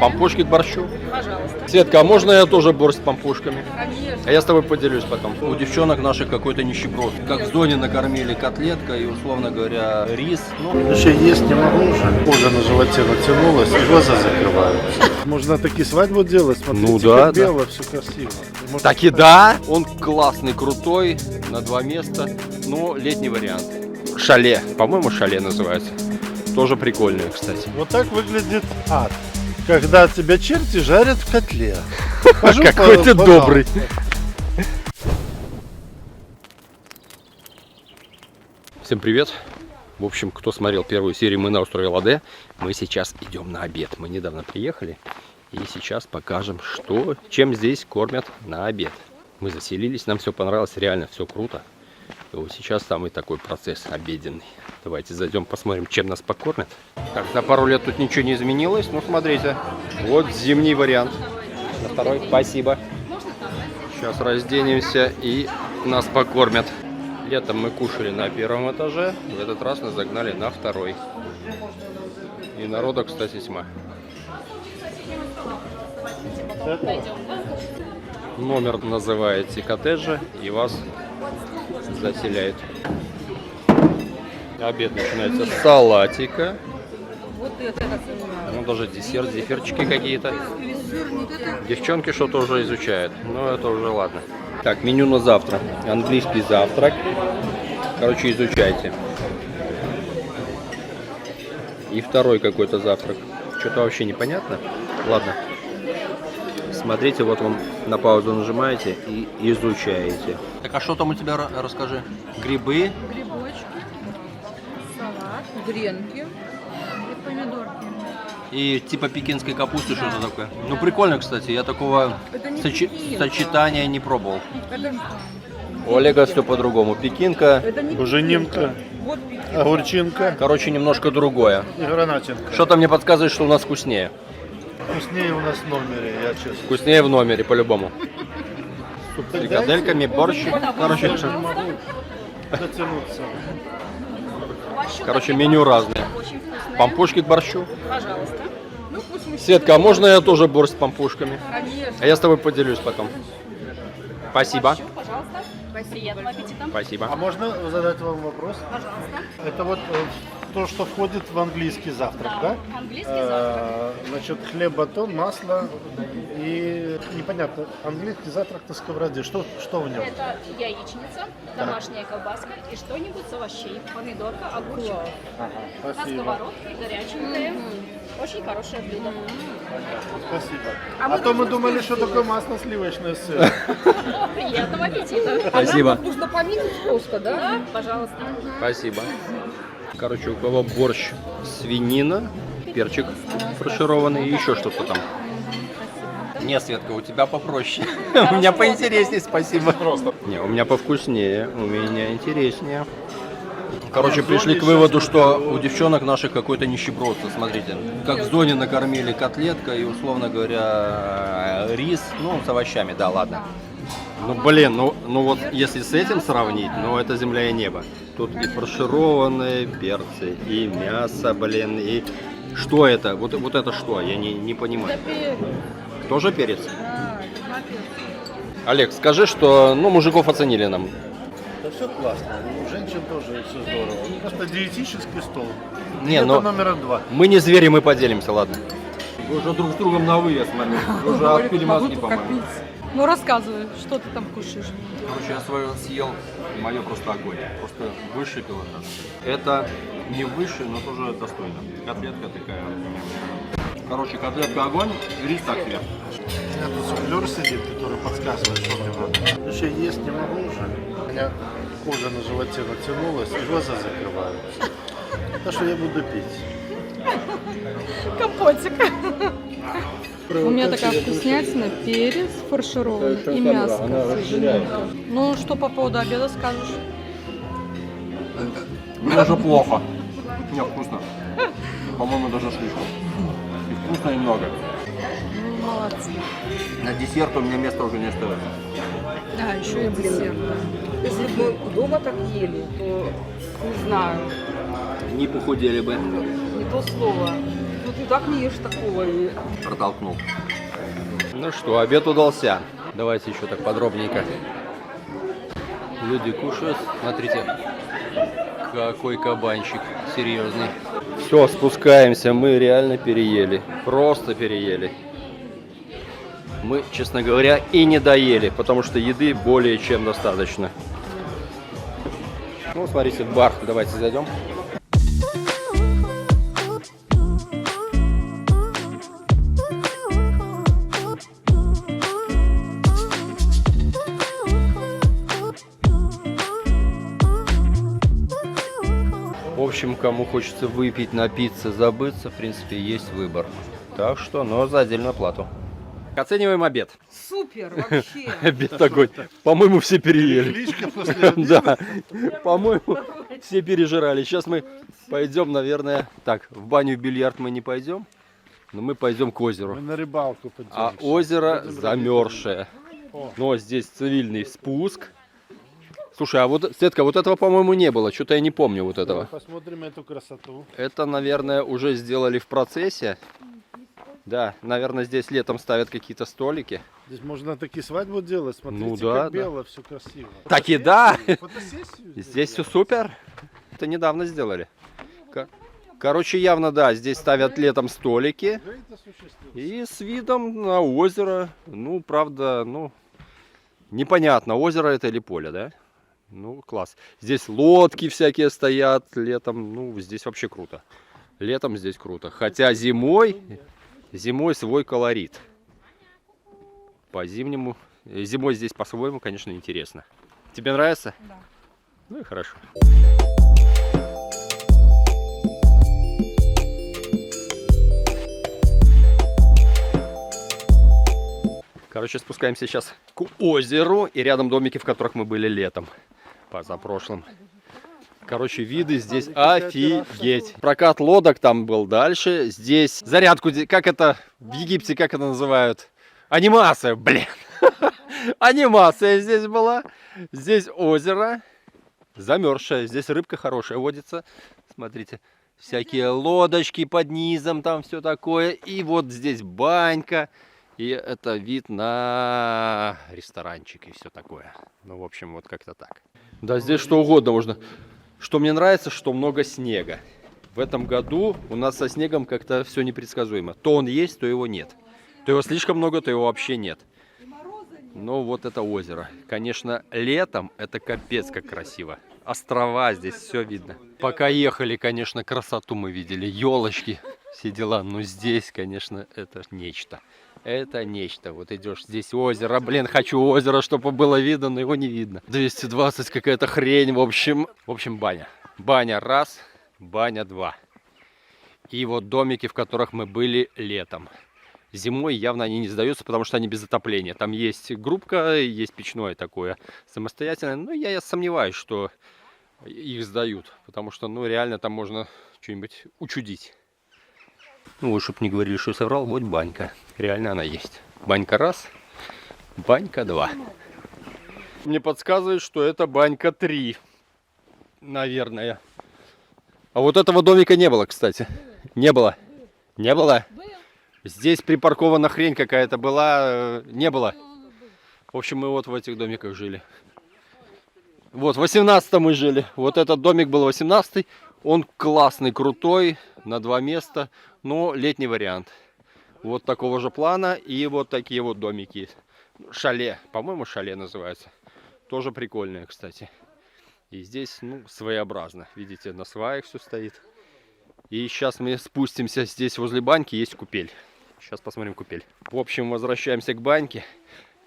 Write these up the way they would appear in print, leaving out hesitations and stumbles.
Пампушки к борщу. Пожалуйста. Светка, а можно я тоже борщ с пампушками? Конечно. А я с тобой поделюсь потом. У девчонок наших какой-то нищеброд. Как в зоне накормили котлетка и, условно говоря, рис. Ну, Еще есть не могу уже. Кожа на животе натянулась, и глаза закрываются. Можно такие свадьбу делать, смотрите, Ну да, как да. бело, все красиво. Можно так и да, он классный, крутой, на 2 места, но летний вариант. Шале, по-моему, шале называется. Тоже прикольный, кстати. Вот так выглядит ад. Когда тебя черти жарят в котле. Хожу Какой ты по добрый. Всем привет. В общем, кто смотрел первую серию «Мы на острове Ладе», мы сейчас идем на обед. Мы недавно приехали и сейчас покажем, чем здесь кормят на обед. Мы заселились, нам все понравилось, реально все круто. И вот сейчас самый такой процесс обеденный. Давайте зайдем, посмотрим, чем нас покормят. Так, за пару лет тут ничего не изменилось. Ну, смотрите, вот зимний вариант. На второй, спасибо. Сейчас разденемся и нас покормят. Летом мы кушали на первом этаже, в этот раз нас загнали на второй. И народа, кстати, тьма. Номер называете коттеджа и вас заселяют. Обед начинается с салатика. Вот это. Ну, даже десерт, зефирчики какие-то. Девчонки что-то уже изучают, но это уже ладно. Так, меню на завтра. Английский завтрак. Короче, изучайте. И второй какой-то завтрак. Что-то вообще непонятно. Ладно. Смотрите, вот вам на паузу нажимаете и изучаете. Так, а что там у тебя, расскажи? Грибы. Грибочки, салат, гренки и помидорки. И типа пекинской капусты, что-то такое. Ну, прикольно, кстати. Я такого Это не пекинка. сочетания не пробовал. Это, У Олега все по-другому. Пекинка, это не Ужининка, Вот пекинка. огурчинка короче, немножко другое. и гранатинка. Что-то мне подсказывает, что у нас вкуснее. Вкуснее у нас в номере, я честно. Вкуснее в номере, по-любому. С фрикадельками, борщ. Короче, Не могу дотянуться. меню разное. Очень вкусная. Пампушки к борщу. Пожалуйста. Ну, пусть мы... Светка, а можно я тоже борщ с пампушками? Конечно. А я с тобой поделюсь потом. Спасибо. Пожалуйста. Приятного аппетита. Спасибо. А можно задать вам вопрос? Пожалуйста. Это вот то, что входит в английский завтрак, да? Английский завтрак. Значит, хлеб, батон, масло и непонятно, английский завтрак на сковороде. Что в нем? Это яичница, домашняя колбаска и что-нибудь с овощей. Помидорка, огурчик. Ага, На спасибо. сковородке, горяченькое. Очень хорошее блюдо. Спасибо. А то мы думали, что такое масло сливочное с сыром. Приятного аппетита. Спасибо. Нужно поминуть просто, да? Да, пожалуйста. Спасибо. Короче, у кого борщ свинина, перчик фаршированный и еще что-то там. Не, Светка, у тебя попроще. У меня поинтереснее, спасибо. Не, у меня повкуснее, у меня интереснее. Короче, пришли к выводу, что у девчонок наших какой-то нищеброд. Смотрите, как в зоне накормили котлетка и, условно говоря, рис, ну, с овощами, да, ладно. Ну, блин, ну вот если с этим сравнить, ну, это земля и небо. Тут и фаршированные перцы, и мясо, блин, и... Что это? Вот это что? Я не понимаю. Тоже перец? Олег, скажи, что, ну, мужиков оценили нам. Да все классно. У женщин тоже все здорово. Просто диетический стол. Не, Это но номер 2. мы не звери, мы поделимся, ладно. Вы уже друг с другом на вы, я смотрю. Вы уже отпили мозги, по-моему. Ну, рассказывай, что ты там кушаешь. Короче, я свое съел, мое просто огонь. Просто выше пилотаж. Это не выше, но тоже достойно. Котлетка такая. Короче, котлетка огонь, рис так себе. У меня тут суфлер сидит, который подсказывает, что мне надо. Еще есть не могу уже. У меня кожа на животе натянулась, и глаза закрываются. Так что я буду пить. Компотик. У меня такая вкуснятина, перец фаршированный и мясо. Ну, что по поводу обеда скажешь? Мне уже плохо. Нет, вкусно. По-моему, даже слишком. И вкусно, и много. Ну, молодцы. На десерт у меня места уже не осталось. Да, еще и десерт. Если бы мы дома так ели, то не знаю, Не похудели бы. не то слово. Тут ты так не ешь такого. И... Протолкнул. Ну что, обед удался. Давайте еще так подробненько. Люди кушают. Смотрите, какой кабанчик серьезный. Все, спускаемся. Мы реально переели. Просто переели. Мы, честно говоря, и не доели, потому что еды более чем достаточно. Ну, смотрите, бар. Давайте зайдем. В общем, кому хочется выпить, напиться, забыться, в принципе, есть выбор. Так что, но за отдельную плату. Оцениваем обед. Супер, вообще. Обед такой. По-моему, все переели. Кличка после Да, по-моему, все пережирали. Сейчас мы пойдем, наверное... Так, в баню, в бильярд мы не пойдем, но мы пойдем к озеру. Мы на рыбалку А пойдем. озеро замерзшее. Но здесь цивильный спуск. Слушай, а вот, Светка, вот этого, по-моему, не было. Что-то я не помню вот этого. Посмотрим эту красоту. Это, наверное, уже сделали в процессе. Да, наверное, здесь летом ставят какие-то столики. Здесь можно такие свадьбы делать. Смотрите, Ну да, как да. бело, все красиво. Так и да. Фотосессию Здесь все супер. Это недавно сделали. Короче, явно, да, здесь ставят летом столики. И с видом на озеро. Ну, правда, ну, непонятно, озеро это или поле, да? Ну, класс. Здесь лодки всякие стоят летом. Ну, здесь вообще круто. Летом здесь круто. Хотя зимой свой колорит. По-зимнему. Зимой здесь по-своему, конечно, интересно. Тебе нравится? Да. Ну и хорошо. Короче, спускаемся сейчас к озеру. И рядом домики, в которых мы были летом. Позапрошлым. Короче, виды здесь офигеть. Прокат лодок там был дальше. Здесь зарядку, как это в Египте, как это называют? Анимация, блин. Анимация здесь была. Здесь озеро замерзшее. Здесь рыбка хорошая водится. Смотрите, всякие лодочки под низом, там все такое. И вот здесь банька. И это вид на ресторанчик и все такое. Ну, в общем, вот как-то так. Да, здесь что угодно можно. Что мне нравится, что много снега. В этом году у нас со снегом как-то все непредсказуемо. То он есть, то его нет. То его слишком много, то его вообще нет. Но вот это озеро. Конечно, летом это капец как красиво. Острова, здесь все видно. Пока ехали, конечно, красоту мы видели. Елочки, все дела. Но здесь, конечно, это нечто. Это нечто. Вот идешь, здесь озеро. Блин, хочу озеро, чтобы было видно, но его не видно. 220 какая-то хрень. В общем, баня. Баня раз, баня два. И вот домики, в которых мы были летом. Зимой явно они не сдаются, потому что они без отопления. Там есть грубка, есть печное такое самостоятельное. Но я сомневаюсь, что их сдают. Потому что, ну, реально там можно что-нибудь учудить. Ну, вы чтоб не говорили, что я соврал, вот банька. Реально она есть. Банька раз, банька два. Мне подсказывают, что это банька 3. Наверное. А вот этого домика не было, кстати. Не было. Не было? Здесь припаркована хрень какая-то была. Не было. В общем, мы вот в этих домиках жили. Вот, в 18-м мы жили. Вот этот домик был 18-й. Он классный, крутой, на 2 места. Но летний вариант. Вот такого же плана. И вот такие вот домики. Шале. По-моему, шале называется. Тоже прикольные, кстати. И здесь, ну, своеобразно. Видите, на сваях все стоит. И сейчас мы спустимся. Здесь возле баньки есть купель. Сейчас посмотрим купель. В общем, возвращаемся к баньке.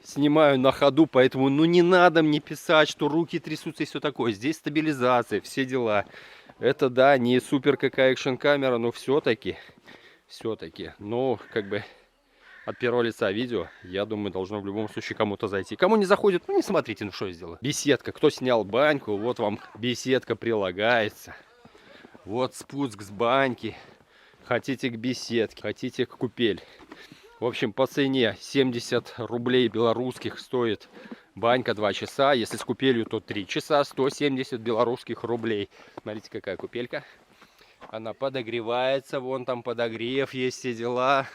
Снимаю на ходу, поэтому, ну, не надо мне писать, что руки трясутся и все такое. Здесь стабилизация, все дела. Это, да, не супер какая экшн-камера, но все-таки, ну, как бы, от первого лица видео, я думаю, должно в любом случае кому-то зайти. Кому не заходит, ну, не смотрите, ну, что я сделаю. Беседка, кто снял баньку, вот вам беседка прилагается. Вот спуск с баньки. Хотите к беседке, хотите к купель. В общем, по цене 70 рублей белорусских стоит банька 2 часа. Если с купелью, то 3 часа, 170 белорусских рублей. Смотрите, какая купелька. Она подогревается, вон там подогрев, есть все дела.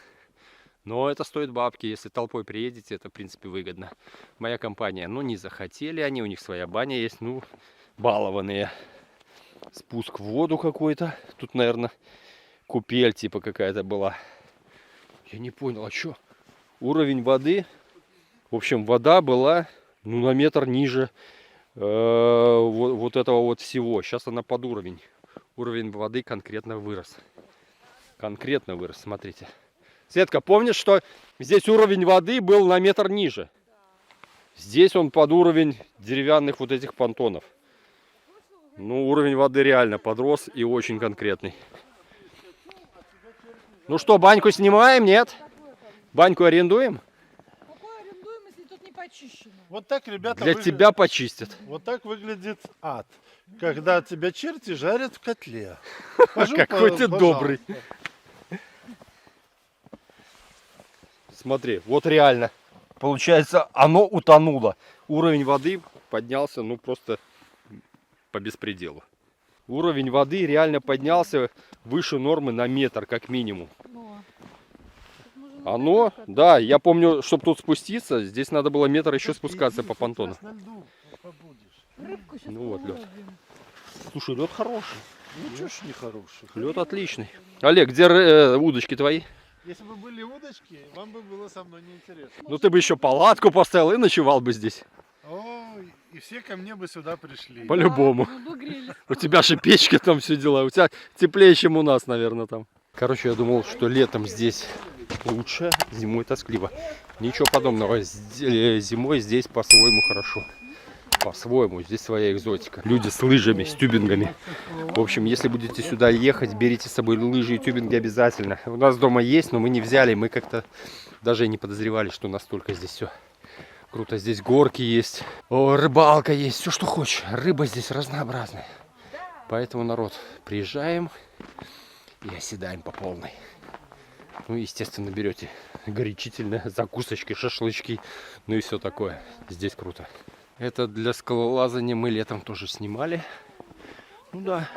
Но это стоит бабки, если толпой приедете, это в принципе выгодно. Моя компания, ну не захотели они, у них своя баня есть, ну балованные. Спуск в воду какой-то, тут, наверное, купель типа какая-то была. Я не понял, а что? Уровень воды, в общем, вода была, ну, на метр ниже вот этого вот всего. Сейчас она под уровень. Уровень воды конкретно вырос. Конкретно вырос, смотрите. Светка, помнишь, что здесь уровень воды был на метр ниже? Здесь он под уровень деревянных вот этих понтонов. Ну, уровень воды реально подрос и очень конкретный. Ну что, баньку снимаем, нет? Баньку арендуем? Какой арендуем, если тут не почищено? Вот так, ребята, Для тебя почистят. Вот так выглядит ад. Когда тебя черти жарят в котле. Какой ты добрый. Смотри, вот реально. Получается, оно утонуло. Уровень воды поднялся, ну просто по беспределу. Уровень воды реально поднялся выше нормы на метр, как минимум. Оно, да, я помню, чтобы тут спуститься, здесь надо было метр еще спускаться по понтону. Ну вот лед. Слушай, лед хороший. Ну чё ж не хороший. Лед отличный. Олег, где удочки твои? Если бы были удочки, вам бы было со мной неинтересно. Ну ты бы еще палатку поставил и ночевал бы здесь. Ой, и все ко мне бы сюда пришли. По-любому. У тебя же печка там, все дела. У тебя теплее, чем у нас, наверное, там. Короче, я думал, что летом здесь лучше, зимой тоскливо. Ничего подобного. Зимой здесь по-своему хорошо. По-своему, здесь своя экзотика. Люди с лыжами, с тюбингами. В общем, если будете сюда ехать, берите с собой лыжи и тюбинги обязательно. У нас дома есть, но мы не взяли. Мы как-то даже и не подозревали, что настолько здесь все круто. Здесь горки есть, рыбалка есть, все что хочешь. Рыба здесь разнообразная. Поэтому, народ, приезжаем и оседаем по полной. Ну, естественно, берете горячительные закусочки, шашлычки, ну и все такое. Здесь круто. Это для скалолазания мы летом тоже снимали. Ну да,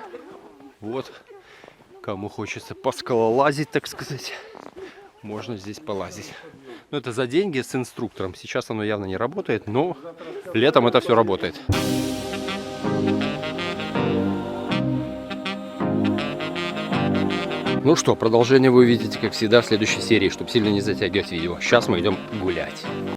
вот, кому хочется поскалолазить, так сказать, можно здесь полазить. Ну, это за деньги с инструктором. Сейчас оно явно не работает, но летом это все работает. Ну что, продолжение вы увидите, как всегда, в следующей серии, чтобы сильно не затягивать видео. Сейчас мы идем гулять.